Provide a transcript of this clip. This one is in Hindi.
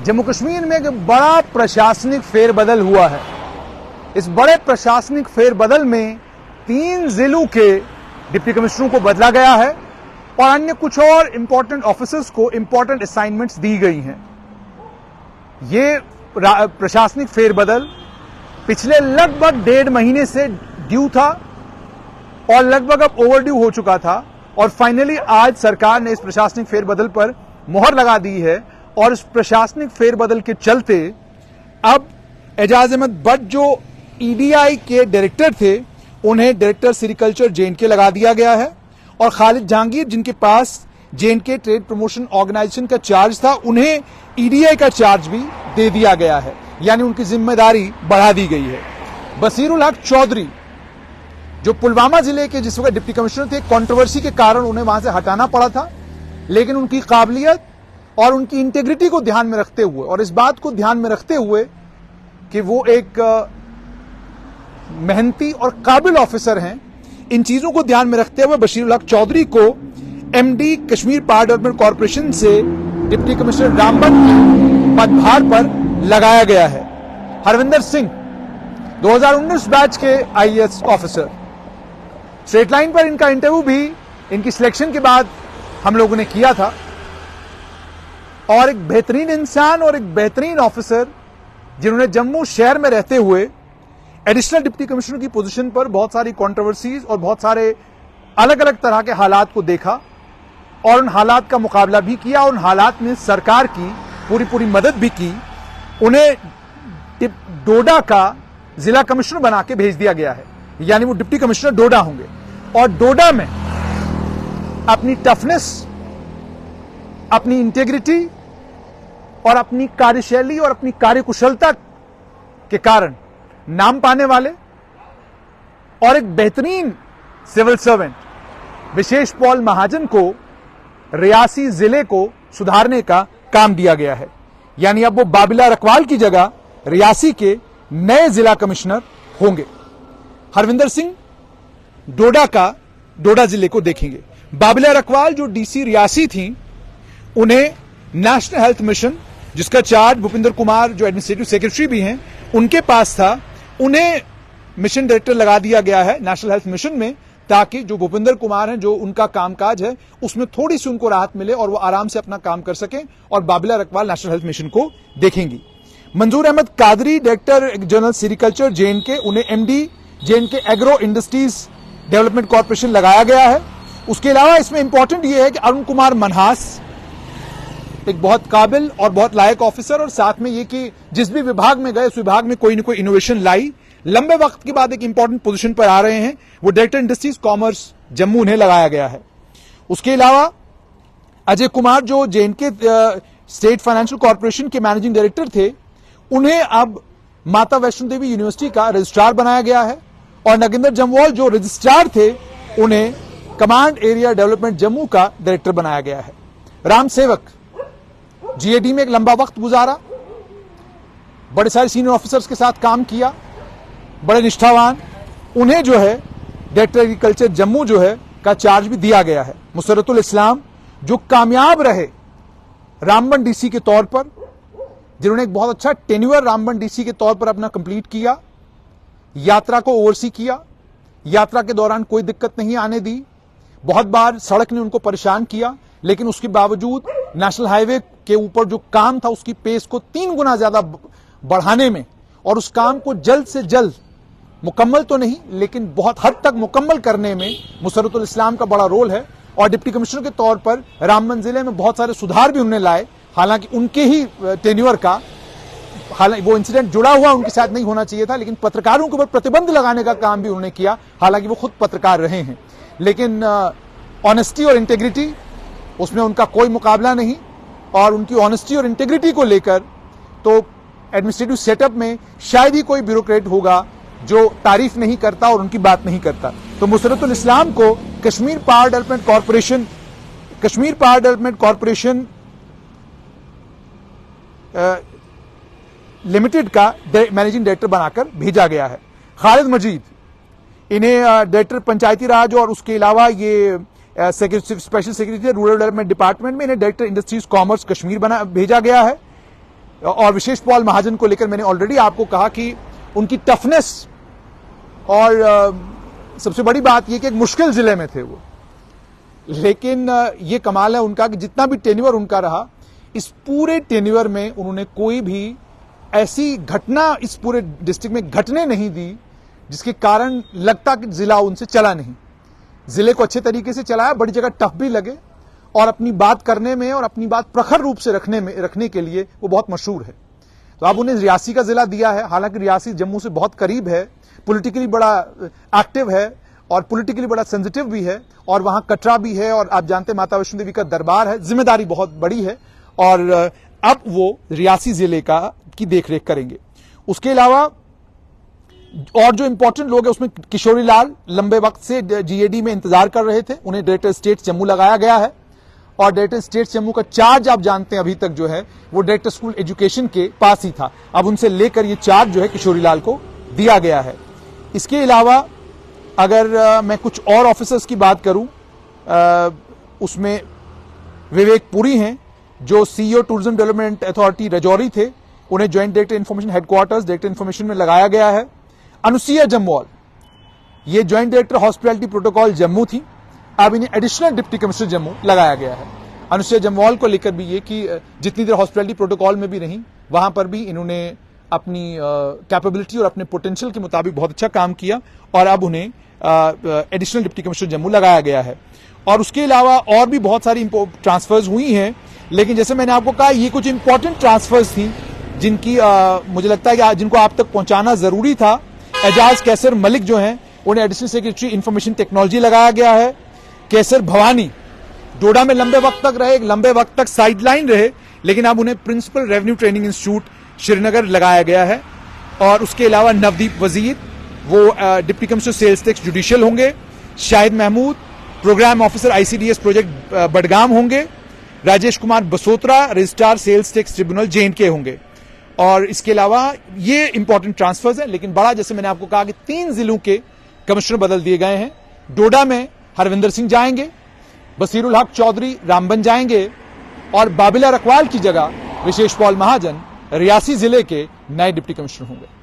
जम्मू कश्मीर में एक बड़ा प्रशासनिक फेरबदल हुआ है। इस बड़े प्रशासनिक फेरबदल में 3 जिलों के डिप्टी कमिश्नरों को बदला गया है और अन्य कुछ और इंपॉर्टेंट ऑफिसर्स को इंपॉर्टेंट असाइनमेंट्स दी गई हैं। ये प्रशासनिक फेरबदल पिछले लगभग 1.5 महीने से ड्यू था और लगभग अब ओवरड्यू हो चुका था और फाइनली आज सरकार ने इस प्रशासनिक फेरबदल पर मोहर लगा दी है और इस प्रशासनिक फेरबदल के चलते अब एजाज अहमद भट्ट जो ईडीआई के डायरेक्टर थे उन्हें डायरेक्टर सेरिकल्चर जे&के लगा दिया गया है और खालिद जहांगीर जिनके पास जे&के ट्रेड प्रमोशन ऑर्गेनाइजेशन का चार्ज था उन्हें ईडीआई का चार्ज भी दे दिया गया है, यानी उनकी जिम्मेदारी बढ़ा दी गई है। बसीरुल हक चौधरी जो पुलवामा जिले के जिस वक्त डिप्टी कमिश्नर थे, कंट्रोवर्सी के कारण उन्हें वहां से हटाना पड़ा था, लेकिन उनकी काबिलियत और उनकी इंटेग्रिटी को ध्यान में रखते हुए और इस बात को ध्यान में रखते हुए कि वो एक मेहनती और काबिल ऑफिसर हैं, इन चीजों को ध्यान में रखते हुए बशीरुल हक चौधरी को MD Kashmir power development corporation से डिप्टी कमिश्नर रामबन के पदभार पर लगाया गया है। हरविंदर सिंह 2019 बैच के आईएएस ऑफिसर, स्ट्रेट लाइन पर इनका इंटरव्यू भी इनकी सिलेक्शन के बाद हम लोगों ने किया था और एक बेहतरीन इंसान और एक बेहतरीन ऑफिसर जिन्होंने जम्मू शहर में रहते हुए एडिशनल डिप्टी कमिश्नर की पोजीशन पर बहुत सारी कंट्रोवर्सीज और बहुत सारे अलग अलग तरह के हालात को देखा और उन हालात का मुकाबला भी किया और उन हालात में सरकार की पूरी मदद भी की। उन्हें डोडा का जिला कमिश्नर बना के भेज दिया गया है, यानी वो डिप्टी कमिश्नर डोडा होंगे और डोडा में अपनी टफनेस, अपनी इंटेग्रिटी और अपनी कार्यशैली और अपनी कार्यकुशलता के कारण नाम पाने वाले और एक बेहतरीन सिविल सर्वेंट विशेष पॉल महाजन को रियासी जिले को सुधारने का काम दिया गया है, यानी अब वो बाबिला रकवाल की जगह रियासी के नए जिला कमिश्नर होंगे। हरविंदर सिंह डोडा जिले को देखेंगे। बाबिला रकवाल जो डीसी रियासी थी, उन्हें नेशनल हेल्थ मिशन जिसका चार्ज भूपिंदर कुमार जो एडमिनिस्ट्रेटिव सेक्रेटरी भी हैं उनके पास था, उन्हें मिशन डायरेक्टर लगा दिया गया है नेशनल हेल्थ मिशन में, ताकि जो भूपिंदर कुमार हैं जो उनका कामकाज है उसमें थोड़ी सी उनको राहत मिले और वो आराम से अपना काम कर सकें और Babila Rakwal National Health Mission को देखेंगी। Manzoor Ahmad Qadri director general sericulture J and K, उन्हें MD J and K agro industries development corporation लगाया गया है। उसके अलावा इसमें इंपॉर्टेंट यह है कि अरुण कुमार मनहास एक बहुत काबिल और बहुत लायक ऑफिसर और साथ में ये कि जिस भी विभाग में गए उस विभाग में कोई न कोई इनोवेशन लाई, लंबे वक्त के बाद एक इंपॉर्टेंट पोजीशन पर आ रहे हैं, वो डायरेक्टर इंडस्ट्रीज कॉमर्स जम्मू उन्हें लगाया गया है। उसके अलावा अजय कुमार जो जे&के स्टेट फाइनेंशियल कॉर्पोरेशन के मैनेजिंग डायरेक्टर थे, उन्हें अब माता वैष्णो देवी यूनिवर्सिटी का रजिस्ट्रार बनाया गया है और नगिंदर जम्वाल जो रजिस्ट्रार थे उन्हें कमांड एरिया डेवलपमेंट जम्मू का डायरेक्टर बनाया गया है। राम सेवक जीएडी में एक लंबा वक्त गुजारा, बड़े सारे सीनियर ऑफिसर्स के साथ काम किया, बड़े निष्ठावान, उन्हें जो है डायरेक्टर एग्रीकल्चर जम्मू जो है का चार्ज भी दिया गया है। मुसर्रतुल इस्लाम जो कामयाब रहे रामबन डीसी के तौर पर, जिन्होंने एक बहुत अच्छा टेन्योर रामबन डीसी के तौर पर अपना कंप्लीट किया, यात्रा को ओवरसी किया, यात्रा के दौरान कोई दिक्कत नहीं आने दी, बहुत बार सड़क ने उनको परेशान किया, लेकिन उसके बावजूद नेशनल हाईवे के ऊपर जो काम था उसकी पेस को 3 गुना ज्यादा बढ़ाने में और उस काम को जल्द से जल्द मुकम्मल तो नहीं लेकिन बहुत हद तक मुकम्मल करने में मुसर्रतुल इस्लाम का बड़ा रोल है और डिप्टी कमिश्नर के तौर पर रामबन जिले में बहुत सारे सुधार भी उन्होंने लाए। हालांकि उनके ही टेन्योर का वो इंसिडेंट जुड़ा हुआ उनके साथ नहीं होना चाहिए था, लेकिन पत्रकारों के ऊपर प्रतिबंध लगाने का काम भी उन्होंने किया, हालांकि वो खुद पत्रकार रहे हैं, लेकिन ऑनेस्टी और इंटेग्रिटी उसमें उनका कोई मुकाबला नहीं और उनकी ऑनेस्टी और इंटेग्रिटी को लेकर तो एडमिनिस्ट्रेटिव सेटअप में शायद ही कोई ब्यूरोक्रेट होगा जो तारीफ नहीं करता और उनकी बात नहीं करता। तो मुसर्रतुल इस्लाम को Kashmir power development corporation limited का मैनेजिंग डायरेक्टर बनाकर भेजा गया है। खालिद मजीद, इन्हें डायरेक्टर पंचायती राज और उसके अलावा ये special secretary rural development department में, इन्हें डायरेक्टर इंडस्ट्रीज कॉमर्स कश्मीर भेजा गया है। और विशेष पॉल महाजन को लेकर मैंने ऑलरेडी आपको कहा कि उनकी टफनेस और सबसे बड़ी बात यह कि एक मुश्किल जिले में थे वो, लेकिन ये कमाल है उनका कि जितना भी टेन्योर उनका रहा, इस पूरे टेन्योर में उन्होंने कोई भी ऐसी घटना इस पूरे डिस्ट्रिक्ट में घटने नहीं दी जिसके कारण लगता कि जिला उनसे चला नहीं। जिले को अच्छे तरीके से चलाया, बड़ी जगह टफ भी लगे और अपनी बात करने में और अपनी बात प्रखर रूप से रखने के लिए वो बहुत मशहूर है। तो अब उन्हें रियासी का जिला दिया है, हालांकि रियासी जम्मू से बहुत करीब है, पॉलिटिकली बड़ा एक्टिव है और पॉलिटिकली बड़ा सेंसिटिव भी है, और वहां कटरा भी है और आप जानते हैं माता वैष्णो देवी का दरबार है, जिम्मेदारी बहुत बड़ी है और अब वो रियासी जिले की देखरेख करेंगे। उसके अलावा और जो इंपॉर्टेंट लोग हैं उसमें किशोरी लाल लंबे वक्त से जीएडी में इंतजार कर रहे थे, उन्हें डायरेक्टर स्टेट जम्मू लगाया गया है और डायरेक्टर स्टेट जम्मू का चार्ज आप जानते हैं अभी तक जो है वो डायरेक्टर स्कूल एजुकेशन के पास ही था, अब उनसे लेकर ये चार्ज जो है किशोरी लाल को दिया गया है। इसके अलावा अगर मैं कुछ और ऑफिसर्स की बात करूं, उसमें विवेक पुरी हैं जो CEO tourism development authority Rajouri थे, उन्हें joint director information headquarters director information में लगाया गया है। अनुसुईया जम्वाल ये joint director hospitality protocol Jammu थी, अब इन्हें एडिशनल डिप्टी कमिश्नर जम्मू लगाया गया है। अनुसुईया जम्वाल को लेकर भी ये कि जितनी देर हॉस्पिटैलिटी प्रोटोकॉल में भी रही वहां पर भी इन्होंने अपनी कैपेबिलिटी और अपने पोटेंशियल के मुताबिक बहुत अच्छा काम किया और अब उन्हें एडिशनल डिप्टी कमिश्नर जम्मू लगाया गया है। और उसके अलावा और भी बहुत सारी ट्रांसफर्स हुई हैं, लेकिन जैसे मैंने आपको कहा ये कुछ इंपॉर्टेंट ट्रांसफर्स थी जिनकी मुझे लगता है कि जिनको आप तक पहुंचाना जरूरी था। एजाज कैसर मलिक जो हैं उन्हें एडिशनल सेक्रेटरी इंफॉर्मेशन टेक्नोलॉजी लगाया गया है। कैसर भवानी डोडा में लंबे वक्त तक रहे, लंबे वक्त तक साइडलाइन रहे, लेकिन अब उन्हें principal revenue training institute Srinagar लगाया गया है। और उसके अलावा नवदीप वजीर वो deputy commissioner sales tax judicial होंगे। Shahid Mahmood programme officer ICDS project Budgam होंगे। Rajesh Kumar Basotra registrar sales tax tribunal J&K होंगे। और इसके अलावा ये इंपॉर्टेंट ट्रांसफर्स हैं, लेकिन बड़ा जैसे मैंने आपको कहा कि 3 जिलों के कमिश्नर बदल दिए गए हैं। डोडा में हरविंदर सिंह जाएंगे, बसीरुल हक चौधरी रामबन जाएंगे और बाबिला रकवाल की जगह विशेष पॉल महाजन रियासी जिले के नए डिप्टी कमिश्नर होंगे।